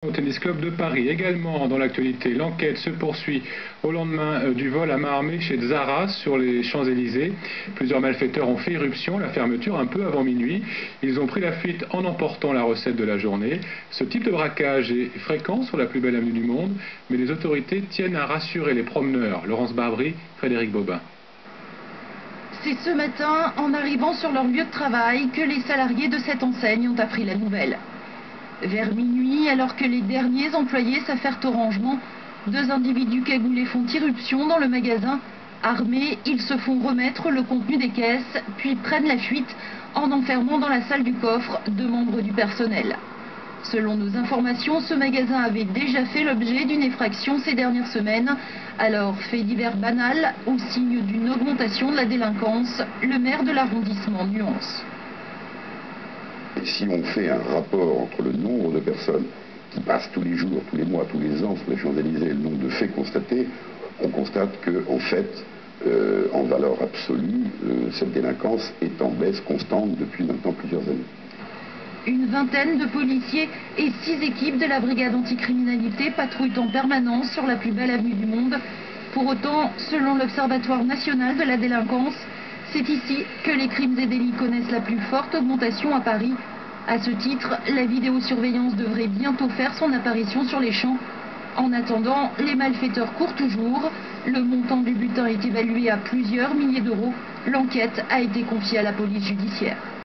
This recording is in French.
Au Tennis Club de Paris. Également dans l'actualité, l'enquête se poursuit au lendemain du vol à main armée chez Zara sur les Champs-Élysées. Plusieurs malfaiteurs ont fait irruption, la fermeture un peu avant minuit. Ils ont pris la fuite en emportant la recette de la journée. Ce type de braquage est fréquent sur la plus belle avenue du monde, mais les autorités tiennent à rassurer les promeneurs. Laurence Barbry, Frédéric Bobin. C'est ce matin, en arrivant sur leur lieu de travail, que les salariés de cette enseigne ont appris la nouvelle. Vers minuit, alors que les derniers employés s'affairent au rangement, deux individus cagoulés font irruption dans le magasin. Armés, ils se font remettre le contenu des caisses, puis prennent la fuite en enfermant dans la salle du coffre deux membres du personnel. Selon nos informations, ce magasin avait déjà fait l'objet d'une effraction ces dernières semaines. Alors, fait divers banal, au signe d'une augmentation de la délinquance, le maire de l'arrondissement nuance. Si on fait un rapport entre le nombre de personnes qui passent tous les jours, tous les mois, tous les ans sur les Champs-Élysées et le nombre de faits constatés, on constate qu'en fait, en valeur absolue, cette délinquance est en baisse constante depuis maintenant plusieurs années. Une vingtaine de policiers et 6 équipes de la brigade anticriminalité patrouillent en permanence sur la plus belle avenue du monde. Pour autant, selon l'Observatoire national de la délinquance, c'est ici que les crimes et délits connaissent la plus forte augmentation à Paris. À ce titre, la vidéosurveillance devrait bientôt faire son apparition sur les champs. En attendant, les malfaiteurs courent toujours. Le montant du butin est évalué à plusieurs milliers d'euros. L'enquête a été confiée à la police judiciaire.